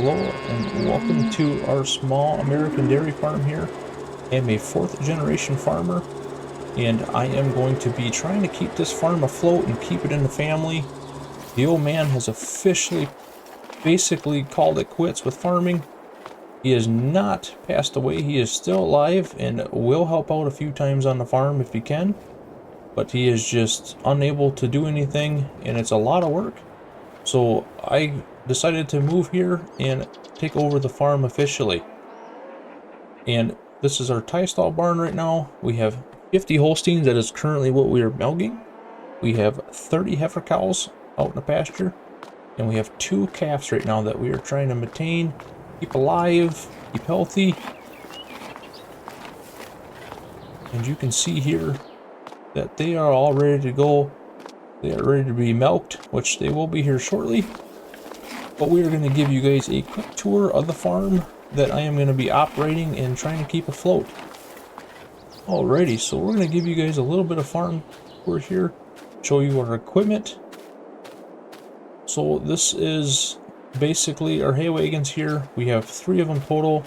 Hello and welcome to our small American dairy farm here. I am a fourth generation farmer and I am going to be trying to keep this farm afloat and keep it in the family. The old man has officially basically called it quits with farming. He has not passed away. He is still alive and will help out a few times on the farm if he can, but he is just unable to do anything and it's a lot of work. So I decided to move here and take over the farm officially. And this is our tie stall barn right now. We have 50 Holsteins. That is currently what we are milking. We have 30 heifer cows out in the pasture. And we have 2 calves right now that we are trying to maintain, keep alive, keep healthy. And you can see here that they are all ready to go. They are ready to be milked, which they will be here shortly. But we are going to give you guys a quick tour of the farm that I am going to be operating and trying to keep afloat. Alrighty, so we're going to give you guys a little bit of farm tour here, show you our equipment. So this is basically our hay wagons here. We have 3 of them total.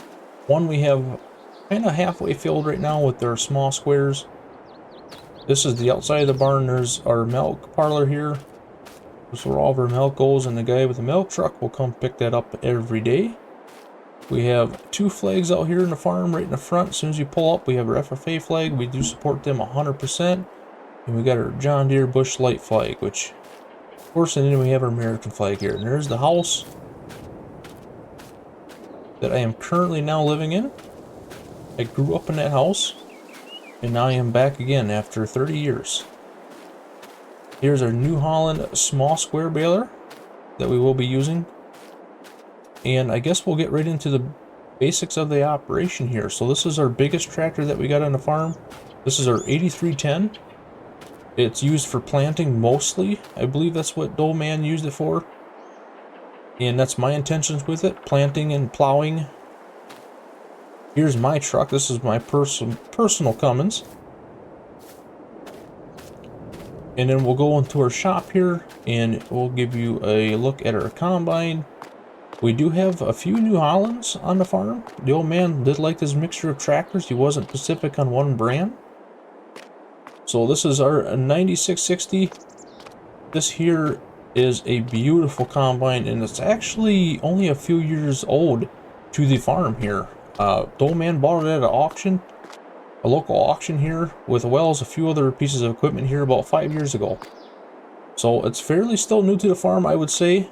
One we have kind of halfway filled right now with their small squares. This is the outside of the barn. There's our milk parlor here. This is where all of our milk goes, and the guy with the milk truck will come pick that up every day. We have 2 flags out here in the farm right in the front. As soon as you pull up, we have our FFA flag. We do support them 100%. And we got our John Deere Bush Light flag, which, of course, and then we have our American flag here. And there's the house that I am currently now living in. I grew up in that house. And now I am back again after 30 years. Here's our New Holland small square baler that we will be using. And I guess we'll get right into the basics of the operation here. So this is our biggest tractor that we got on the farm. This is our 8310. It's used for planting mostly. I believe that's what Dole Man used it for. And that's my intentions with it, planting and plowing. Here's my truck. This is my personal Cummins. And then we'll go into our shop here and we'll give you a look at our combine. We do have a few New Hollands on the farm. The old man did like this mixture of tractors. He wasn't specific on one brand. So this is our 9660. This here is a beautiful combine and it's actually only a few years old to the farm here. The old man bought it at an auction, a local auction here, with Wells, a few other pieces of equipment here about 5 years ago. So it's fairly still new to the farm, I would say.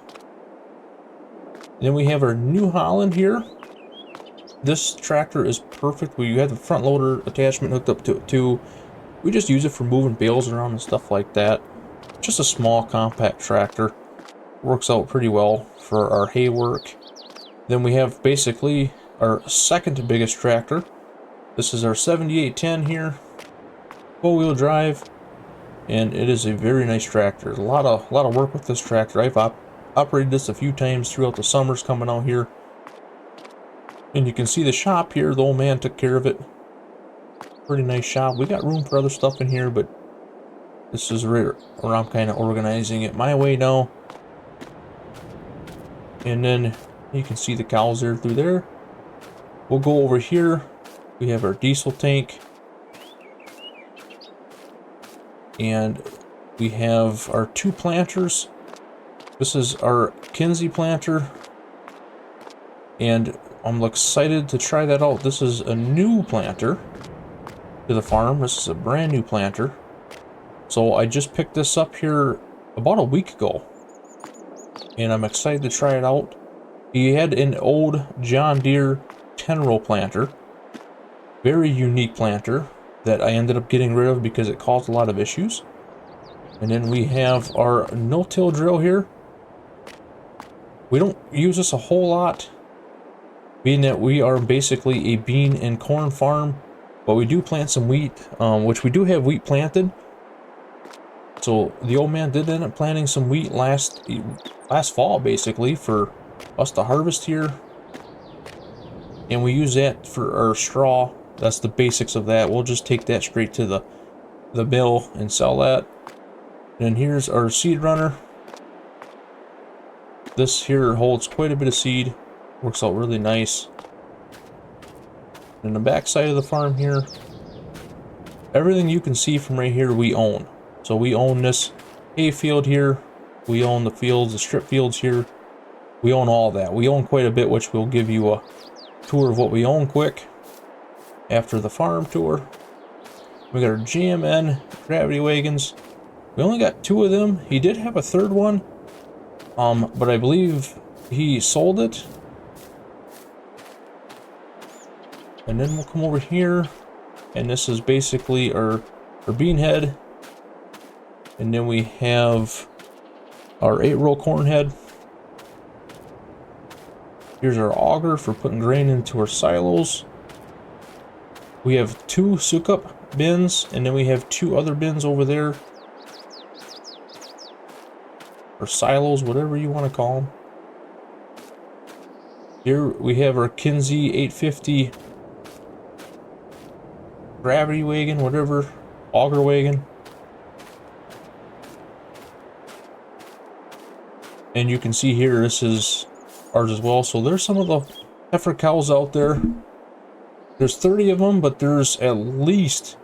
And then we have our New Holland here. This tractor is perfect. We have the front loader attachment hooked up to it too. We just use it for moving bales around and stuff like that. Just a small compact tractor. Works out pretty well for our hay work. Then we have basically our second biggest tractor. This is our 7810 here, 4-wheel drive, and it is a very nice tractor. A lot of work with this tractor. I've operated this a few times throughout the summers coming out here, and you can see the shop here. The old man took care of it. Pretty nice shop. We got room for other stuff in here, but this is where I'm kind of organizing it my way now. And then you can see the cows there through there. We'll go over here. We have our diesel tank. And we have our 2 planters. This is our Kinsey planter. And I'm excited to try that out. This is a new planter to the farm. This is a brand new planter. So I just picked this up here about a week ago. And I'm excited to try it out. He had an old John Deere 10-row planter. Very unique planter that I ended up getting rid of because it caused a lot of issues. And then we have our no-till drill here. We don't use this a whole lot, being that we are basically a bean and corn farm, but we do plant some wheat, which we do have wheat planted. So the old man did end up planting some wheat last fall, basically, for us to harvest here. And we use that for our straw. That's the basics of that. We'll just take that straight to the mill and sell that. And here's our seed runner. This here holds quite a bit of seed. Works out really nice. In the back side of the farm here, everything you can see from right here we own. So we own this hay field here. We own the fields, the strip fields here. We own all that. We own quite a bit, which we'll give you a tour of what we own quick after the farm tour. We got our GMN gravity wagons. We only got 2 of them. He did have a 3rd one, but I believe he sold it. And then we'll come over here, and this is basically our bean head. And then we have our 8-row corn head. Here's our auger for putting grain into our silos. We have 2 suck-up bins, and then we have 2 other bins over there. Or silos, whatever you want to call them. Here we have our Kinsey 850 gravity wagon, whatever, auger wagon. And you can see here, this is ours as well. So there's some of the heifer cows out there. There's 30 of them, but there's at least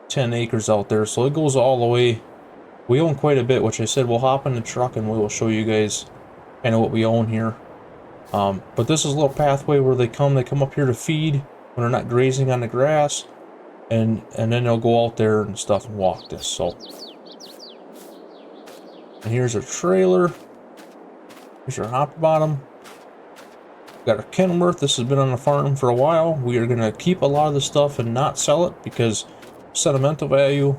10 acres out there. So it goes all the way. We own quite a bit, which I said we'll hop in the truck and we will show you guys kind of what we own here. But this is a little pathway where they come up here to feed when they're not grazing on the grass. And then they'll go out there and stuff and walk this. So, and here's our trailer. Here's our hopper bottom. Got our Kenworth. This has been on the farm for a while. We are going to keep a lot of the stuff and not sell it because sentimental value.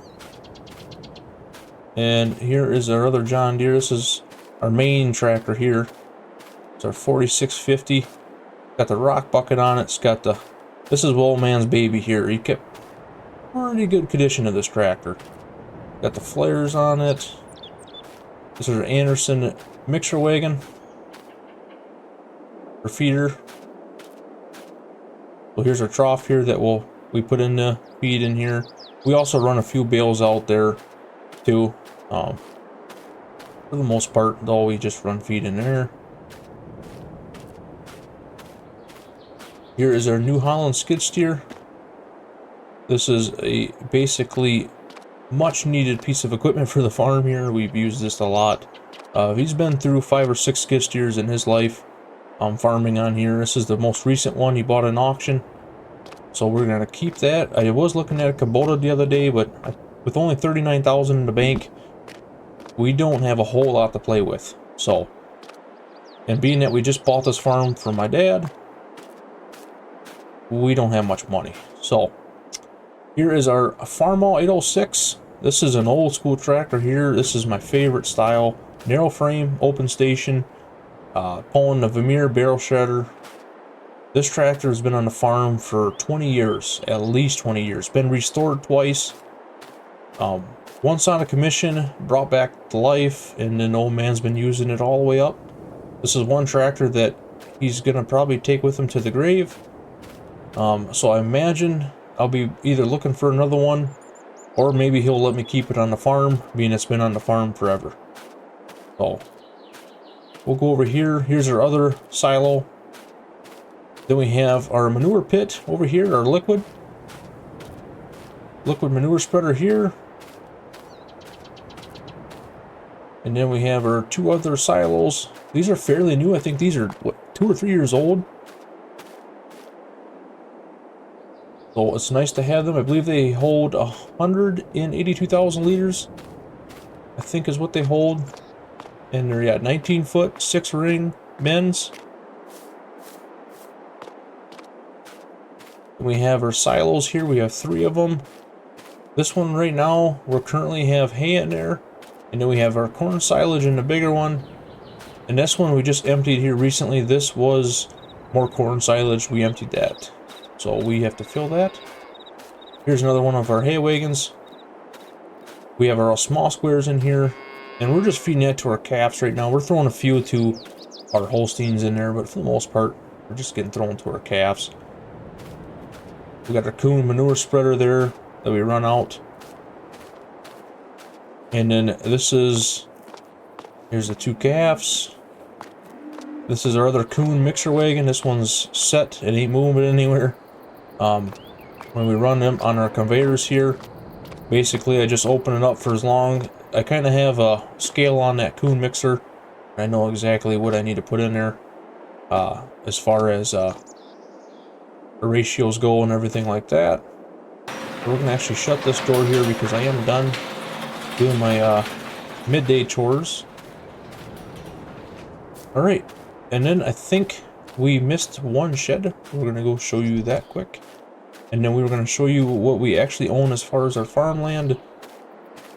And here is our other John Deere. This is our main tractor here. It's our 4650. Got the rock bucket on it. It's got the, this is old man's baby here. He kept pretty good condition of this tractor. Got the flares on it. This is our Anderson mixer wagon. Our feeder. So here's our trough here that we put in the feed in here. We also run a few bales out there too. For the most part, though, we just run feed in there. Here is our New Holland skid steer. This is a basically much needed piece of equipment for the farm here. We've used this a lot. He's been through 5 or 6 skid steers in his life farming on here. This is the most recent one he bought at an auction. So we're going to keep that. I was looking at a Kubota the other day, but with only $39,000 in the bank, we don't have a whole lot to play with. So, and being that we just bought this farm for my dad, we don't have much money. So, here is our Farmall 806. This is an old school tractor here. This is my favorite style. Narrow frame, open station, pulling the Vermeer barrel shredder. This tractor has been on the farm for 20 years, at least 20 years. Been restored twice. Once on a commission, brought back to life, and then old man's been using it all the way up. This is one tractor that he's gonna probably take with him to the grave. So I imagine I'll be either looking for another one, or maybe he'll let me keep it on the farm, being it's been on the farm forever. So we'll go over here. Here's our other silo. Then we have our manure pit over here, our liquid manure spreader here. And then we have our 2 other silos. These are fairly new. I think these are, what, 2 or 3 years old. So it's nice to have them. I believe they hold 182,000 liters. I think is what they hold. And they're, yeah, 19 foot, 6 ring bends. We have our silos here. We have 3 of them. This one right now, we currently have hay in there. And then we have our corn silage in the bigger one. And this one we just emptied here recently. This was more corn silage. We emptied that. So we have to fill that. Here's another one of our hay wagons. We have our small squares in here. And we're just feeding that to our calves right now. We're throwing a few to our Holsteins in there, but for the most part, we're just getting thrown to our calves. We got our coon manure spreader there that we run out. And then this is, here's the 2 calves. This is our other Kuhn mixer wagon. This one's set. It ain't moving anywhere. When we run them on our conveyors here, basically I just open it up for as long. I kind of have a scale on that Kuhn mixer. I know exactly what I need to put in there as far as the ratios go and everything like that. We're going to actually shut this door here because I am done doing my midday chores. Alright, and then I think we missed one shed. We're going to go show you that quick. And then we were going to show you what we actually own as far as our farmland.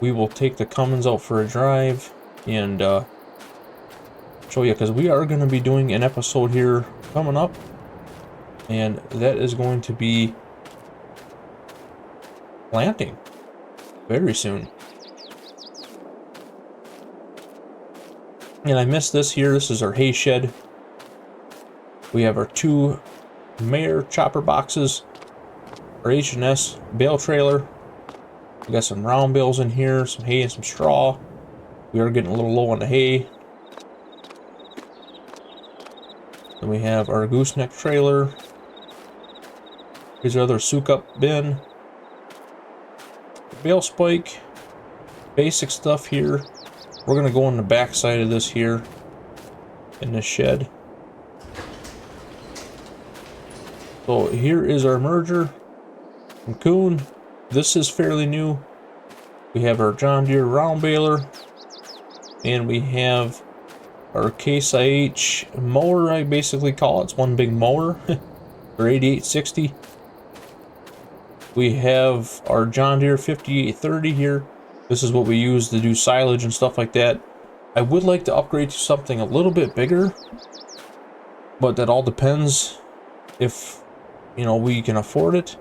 We will take the Cummins out for a drive and show you, because we are going to be doing an episode here coming up. And that is going to be planting very soon. And I missed this here. This is our hay shed. We have our 2 Mayer chopper boxes, our H&S bale trailer. We got some round bales in here, some hay and some straw. We are getting a little low on the hay. Then we have our gooseneck trailer. Here's our other soak up bin. Bale spike. Basic stuff here. We're going to go on the back side of this here in this shed. So here is our merger from Kuhn. This is fairly new. We have our John Deere round baler, and we have our Case IH mower, I basically call it. It's one big mower, or 8860. We have our John Deere 5830 here. This is what we use to do silage and stuff like that. I would like to upgrade to something a little bit bigger, but that all depends if, you know, we can afford it.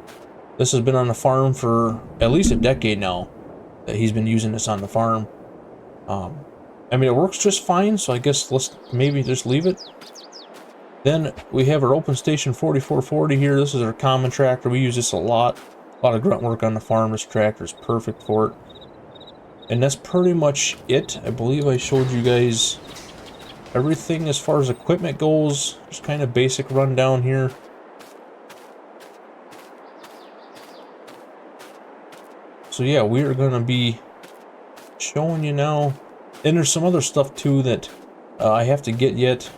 This has been on the farm for at least a decade now that he's been using this on the farm. I mean, it works just fine, so I guess let's maybe just leave it. Then we have our Open Station 4440 here. This is our common tractor. We use this a lot. A lot of grunt work on the farm. This tractor is perfect for it. And that's pretty much it. I believe I showed you guys everything as far as equipment goes. Just kind of basic rundown here. So yeah, we are going to be showing you now. And there's some other stuff too that I have to get yet.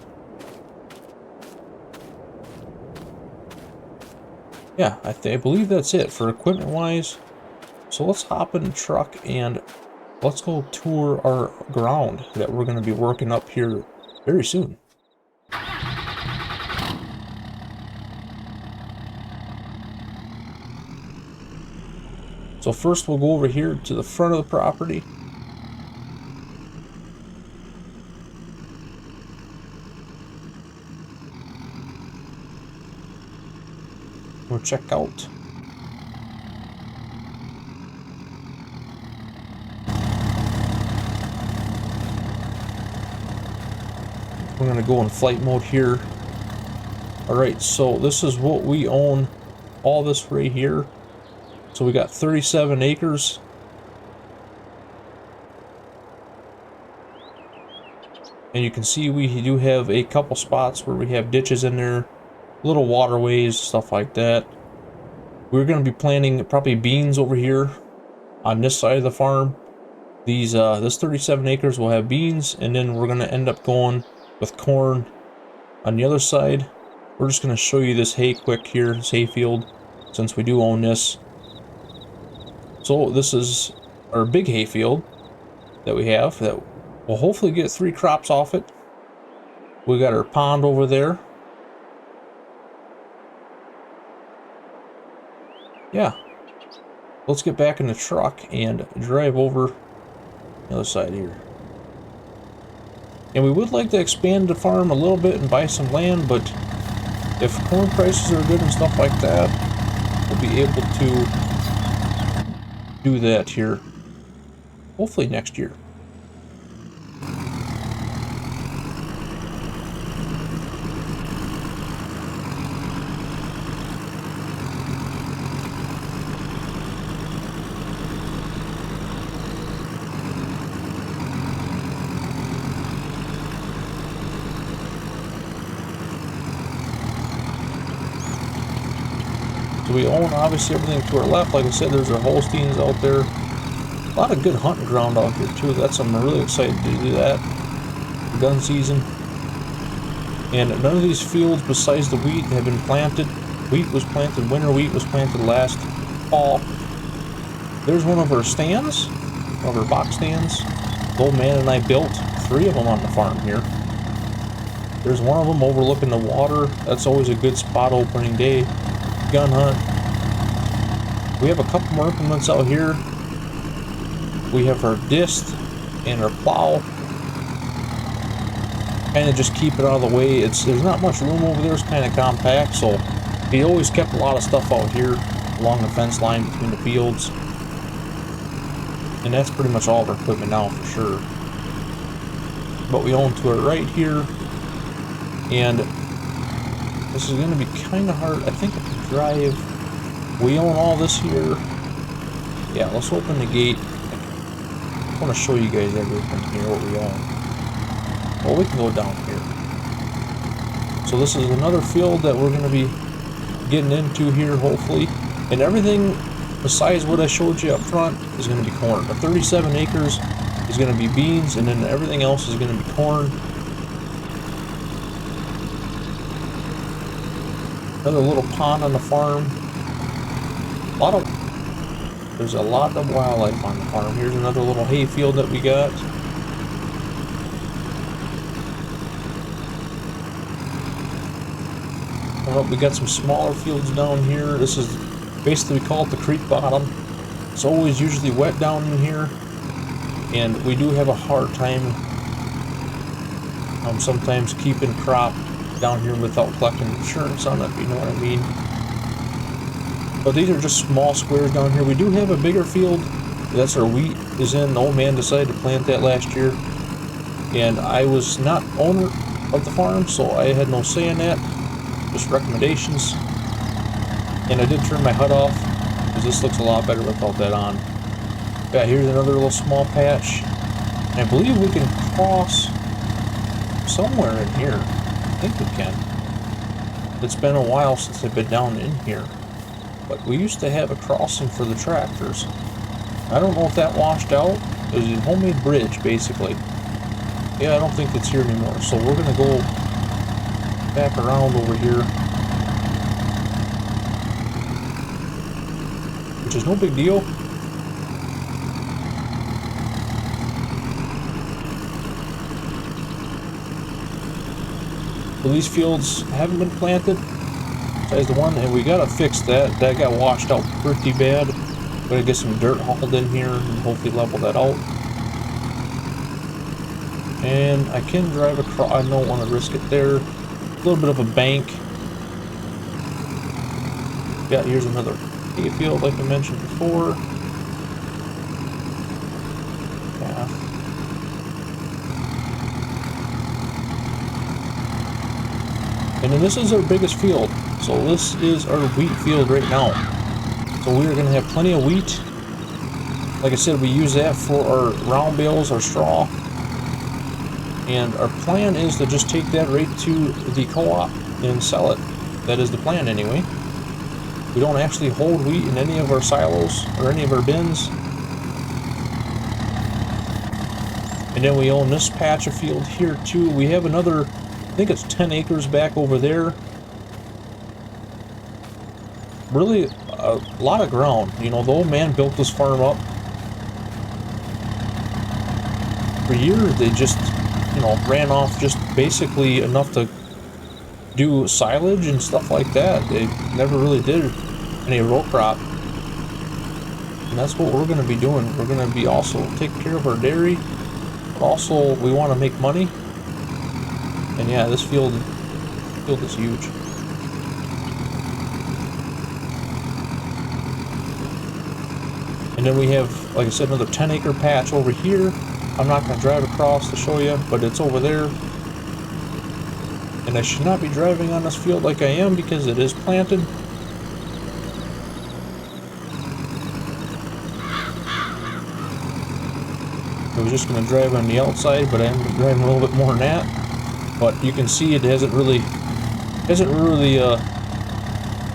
Yeah, I believe that's it for equipment wise. So let's hop in the truck and let's go tour our ground that we're going to be working up here very soon. So first we'll go over here to the front of the property. We'll check out. We're going to go in flight mode here. Alright, so this is what we own. All this right here. So we got 37 acres. And you can see we do have a couple spots where we have ditches in there. Little waterways, stuff like that. We're going to be planting probably beans over here on this side of the farm. These this 37 acres will have beans, and then we're going to end up going with corn on the other side. We're just going to show you this hay quick here, this hay field, since we do own this. So this is our big hay field that we have that we'll hopefully get 3 crops off it. We got our pond over there. Yeah, let's get back in the truck and drive over the other side here. And we would like to expand the farm a little bit and buy some land, but if corn prices are good and stuff like that, we'll be able to do that here hopefully next year. So we own obviously everything to our left. Like I said, there's our Holsteins out there. A lot of good hunting ground out here too. I'm really excited to do that. Gun season. And none of these fields besides the wheat have been planted. Wheat was planted, winter wheat was planted last fall. There's one of our stands, one of our box stands. The old man and I built 3 of them on the farm here. There's one of them overlooking the water. That's always a good spot opening day. Gun hunt. We have a couple more implements out here. We have our disc and our plow. Kind of just keep it out of the way. There's not much room over there. It's kind of compact, so he always kept a lot of stuff out here along the fence line between the fields. And that's pretty much all of our equipment now for sure. But we own to our right here. And this is going to be kind of hard. I think I can drive. We own all this here. Yeah, let's open the gate. I want to show you guys everything here, what we own. Well, we can go down here. So this is another field that we're going to be getting into here, hopefully. And everything besides what I showed you up front is going to be corn. The 37 acres is going to be beans, and then everything else is going to be corn. Another little pond on the farm. There's a lot of wildlife on the farm. Here's another little hay field that we got. Well, we got some smaller fields down here. This is basically, we call it the creek bottom. It's always usually wet down in here, and we do have a hard time sometimes keeping crop down here without collecting insurance on it, if you know what I mean. But these are just small squares down here. We do have a bigger field. That's our wheat is in. The old man decided to plant that last year, and I was not owner of the farm, so I had no say in that. Just recommendations. And I did turn my HUD off because this looks a lot better without that on. Yeah, here's another little small patch. And I believe we can cross somewhere in here. I think we can. It's been a while since I've been down in here. But we used to have a crossing for the tractors. I don't know if that washed out. It was a homemade bridge, basically. Yeah, I don't think it's here anymore. So we're going to go back around over here. Which is no big deal. So these fields haven't been planted. Besides the one, and we gotta fix that. That got washed out pretty bad. Gotta get some dirt hauled in here and hopefully level that out. And I can drive across. I don't want to risk it there. A little bit of a bank. Yeah, here's another hay field like I mentioned before. Yeah. And then this is our biggest field. So this is our wheat field right now. So we are going to have plenty of wheat. Like I said, we use that for our round bales, our straw. And our plan is to just take that right to the co-op and sell it. That is the plan anyway. We don't actually hold wheat in any of our silos or any of our bins. And then we own this patch of field here too. We have another, I think it's 10 acres back over there. Really a lot of ground. You know, the old man built this farm up. For years they just, you know, ran off just basically enough to do silage and stuff like that. They never really did any row crop. And that's what we're going to be doing. We're going to be also taking care of our dairy. Also, we want to make money. And yeah, this field is huge. And then we have, like I said, another 10-acre patch over here. I'm not going to drive across to show you, but it's over there. And I should not be driving on this field like I am because it is planted. I was just going to drive on the outside, but I am driving a little bit more than that. But you can see it hasn't really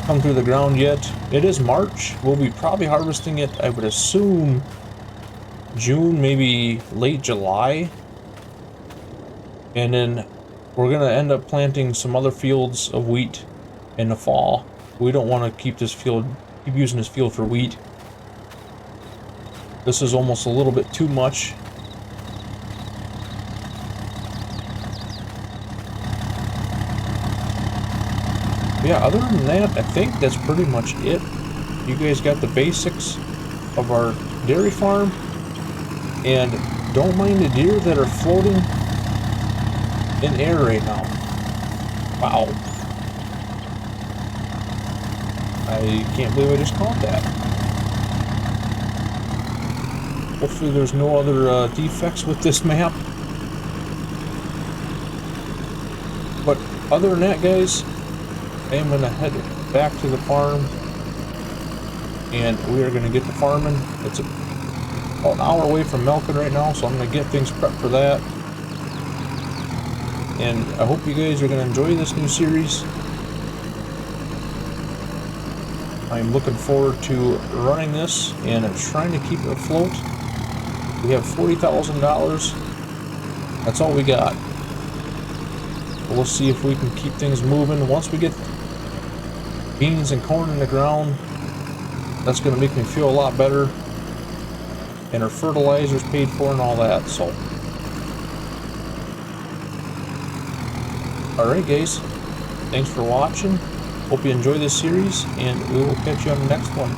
come through the ground yet. It is March. We'll be probably harvesting it, I would assume, June, maybe late July. And then we're gonna end up planting some other fields of wheat in the fall. We don't want to keep using this field for wheat. This is almost a little bit too much. Yeah, other than that, I think that's pretty much it. You guys got the basics of our dairy farm. And don't mind the deer that are floating in air right now. Wow. I can't believe I just caught that. Hopefully there's no other defects with this map. But other than that, guys, I am going to head back to the farm. And we are going to get to farming. It's about an hour away from milking right now, so I'm going to get things prepped for that. And I hope you guys are going to enjoy this new series. I'm looking forward to running this and trying to keep it afloat. We have $40,000. That's all we got. We'll see if we can keep things moving. Once we get beans and corn in the ground, that's going to make me feel a lot better. And our fertilizer's paid for and all that, so. Alright guys, thanks for watching. Hope you enjoy this series, and we will catch you on the next one.